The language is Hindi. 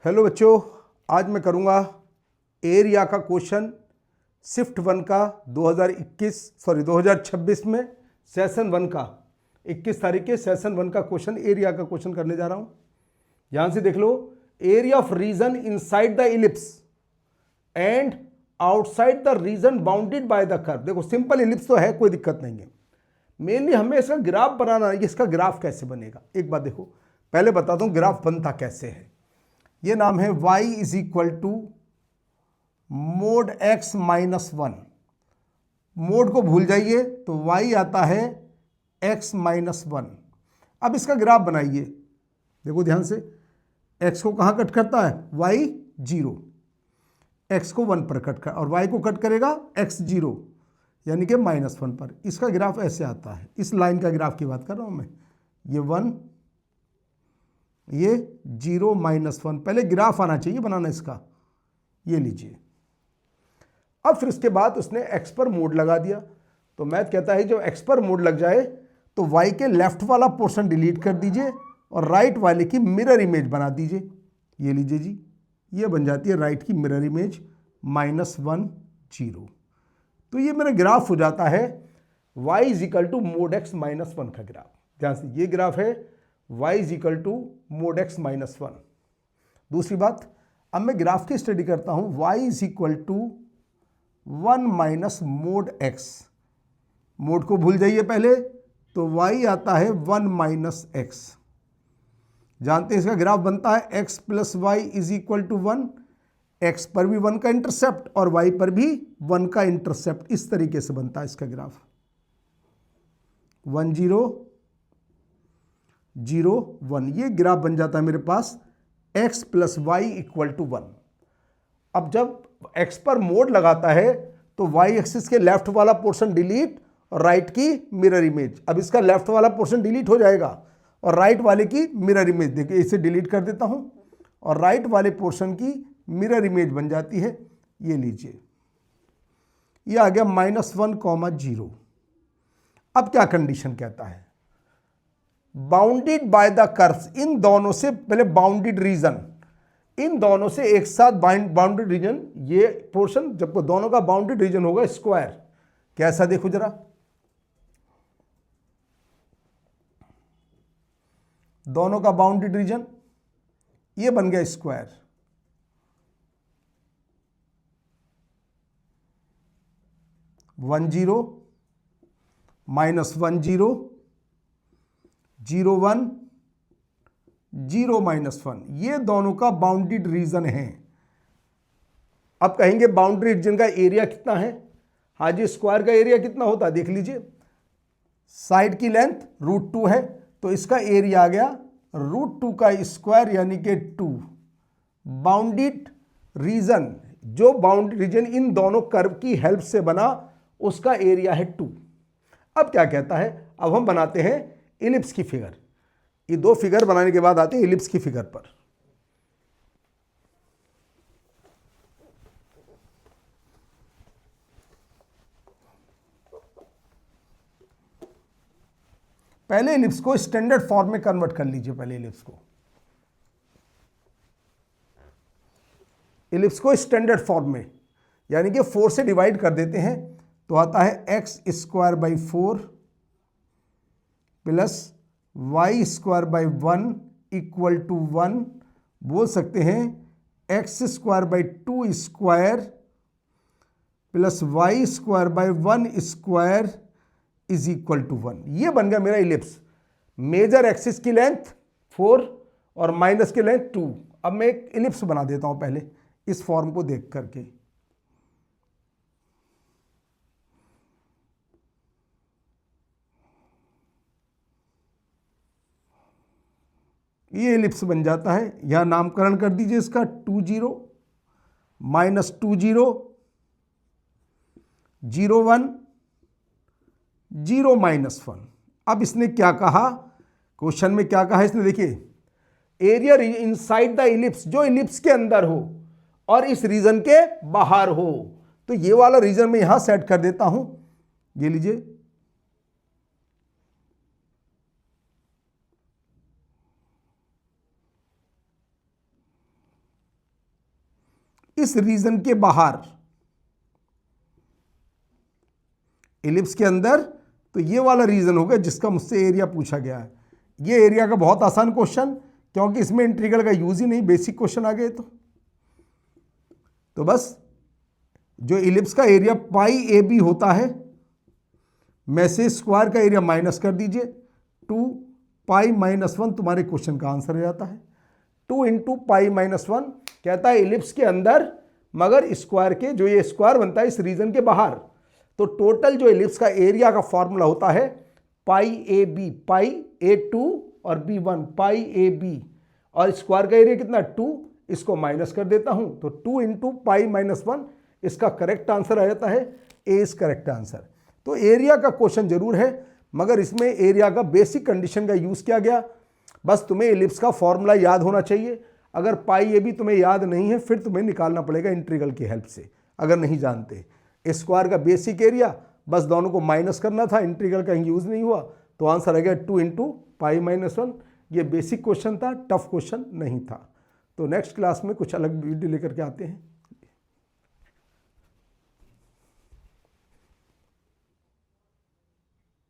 हेलो बच्चों, आज मैं करूंगा एरिया का क्वेश्चन शिफ्ट 1 का 2026 में सेशन 1 का 21 तारीख के सेशन 1 का क्वेश्चन एरिया का क्वेश्चन करने जा रहा हूं। यहां से देख लो, area of region inside the ellipse and outside the region bounded by the curve. देखो सिंपल इलिप्स तो है, कोई दिक्कत नहीं है। मेनली हमें इसका ग्राफ बनाना है। इसका ग्राफ कैसे बनेगा एक बात देखो, पहले बताता हूं ग्राफ बनता कैसे है। ये नाम है y is equal to mod x minus 1। Mod को भूल जाइए तो y आता है x माइनस 1। अब इसका ग्राफ बनाइए, देखो ध्यान से, x को कहाँ कट करता है, y 0, x को 1 पर कट कर और y को कट करेगा x 0 यानी कि -1 पर। इसका ग्राफ ऐसे आता है, इस लाइन का ग्राफ की बात कर रहा हूँ मैं। ये 1, ये 0 -1, पहले ग्राफ आना चाहिए बनाना इसका। ये लीजिए, अब फिर उसके बाद उसने x पर मोड लगा दिया। तो मैथ कहता है जब x पर मोड लग जाए तो y के लेफ्ट वाला पोर्शन डिलीट कर दीजिए और राइट वाले की मिरर इमेज बना दीजिए। ये लीजिए जी, ये बन जाती है राइट की मिरर इमेज -1 0। तो ये मेरा ग्राफ हो जाता है y is equal to mod x -1 का ग्राफ। ध्यान से, ये ग्राफ है y is equal to mod x -1। दूसरी बात, अब मैं ग्राफ की स्टडी करता हूं। y is equal to 1 minus mod x। Mod को भूल जाइए पहले, तो y आता है 1 माइनस x। जानते हैं इसका ग्राफ बनता है x plus Y is equal to 1। x पर भी 1 का इंटरसेप्ट और y पर भी 1 का इंटरसेप्ट। इस तरीके से बनता है इसका ग्राफ। 1 0 0 1, ये ग्राफ बन जाता है मेरे पास x plus y equal to 1। अब जब x पर मोड लगाता है तो y एक्सिस के लेफ्ट वाला पोर्शन डिलीट और राइट की मिरर इमेज। अब इसका लेफ्ट वाला पोर्शन डिलीट हो जाएगा और राइट वाले की मिरर इमेज, देखिए इसे डिलीट कर देता हूं और राइट वाले पोर्शन की मिरर इमेज बन जाती है। ये लीजिए, ये आ गया -1, 0। अब क्या कंडीशन कहता है, बाउंडेड बाय द कर्व्स। इन दोनों से पहले बाउंडेड रीजन, इन दोनों से एक साथ बाउंडेड रीजन, ये पोर्शन जब दोनों का बाउंडेड रीजन होगा स्क्वायर। कैसा देखो जरा, दोनों का बाउंडेड रीजन ये बन गया स्क्वायर। -1 0 -1 0 0 1 0 -1, ये दोनों का बाउंडेड रीजन है। अब कहेंगे बाउंड्री रीजन का एरिया कितना है। हाँ जी, स्क्वायर का एरिया कितना होता है देख लीजिए, साइड की लेंथ √2 है तो इसका एरिया आ गया √2 का स्क्वायर यानी कि 2। बाउंडेड रीजन, जो बाउंड्री रीजन इन दोनों कर्व की हेल्प से बना उसका एरिया है 2। अब क्या कहता है, अब हम बनाते हैं इलिप्स की फिगर। ये दो फिगर बनाने के बाद आते हैं इलिप्स की फिगर पर। पहले इलिप्स को स्टैंडर्ड फॉर्म में कन्वर्ट कर लीजिए। पहले इलिप्स को स्टैंडर्ड फॉर्म में यानी कि 4 से डिवाइड कर देते हैं तो आता है x² 4 + y² 1 = 1। बोल सकते हैं x² 2² + y² 1 = 1। ये बन गया मेरा इलिप्स। मेजर एक्सिस की लेंथ 4 और माइनस की लेंथ 2। अब मैं एक इलिप्स बना देता हूं पहले इस फॉर्म को देख करके। ये इलिप्स बन जाता है। यहां नामकरण कर दीजिए इसका 2 0 -2 0 0 1 0 -1। अब इसने क्या कहा, क्वेश्चन में क्या कहा इसने, देखिए एरिया इनसाइड द इलिप्स, जो इलिप्स के अंदर हो और इस रीजन के बाहर हो। तो ये वाला रीजन मैं यहां सेट कर देता हूं। ये लीजिए, इस रीजन के बाहर, इलिप्स के अंदर, तो ये वाला रीजन होगा जिसका मुझसे एरिया पूछा गया है। ये एरिया का बहुत आसान क्वेश्चन, क्योंकि इसमें इंटीग्रल का यूज ही नहीं, बेसिक क्वेश्चन आ गए। तो बस जो इलिप्स का एरिया पाई ए बी होता है, में से स्क्वायर का एरिया माइनस कर दीजिए, 2 पाई माइनस 1 तुम्हारे क्वेश्चन का आंसर हो जाता है। 2 इंटू पाई माइनस 1 कहता है इलिप्स के अंदर, मगर स्क्वायर के, जो ये स्क्वायर बनता है इस रीजन के बाहर। तो टोटल जो इलिप्स का एरिया का फॉर्मूला होता है पाई ए बी, पाई A2 और B1, पाई ए बी, और स्क्वायर का एरिया कितना 2, इसको माइनस कर देता हूं तो 2 इंटू पाई माइनस 1, इसका करेक्ट आंसर आ जाता है ए इज करेक्ट आंसर। तो एरिया का क्वेश्चन जरूर है, मगर इसमें एरिया का बेसिक कंडीशन का यूज किया गया। बस तुम्हें इलिप्स का फॉर्मूला याद होना चाहिए। अगर पाई ए बी तुम्हें याद नहीं है, फिर तुम्हें निकालना पड़ेगा इंटीग्रल की हेल्प से, अगर नहीं जानते। स्क्वायर का बेसिक एरिया, बस दोनों को माइनस करना था, इंटीग्रल का यूज नहीं हुआ, तो आंसर आ गया 2 इंटू पाई माइनस 1। ये बेसिक क्वेश्चन था, टफ क्वेश्चन नहीं था। तो नेक्स्ट क्लास में कुछ अलग वीडियो लेकर के आते हैं।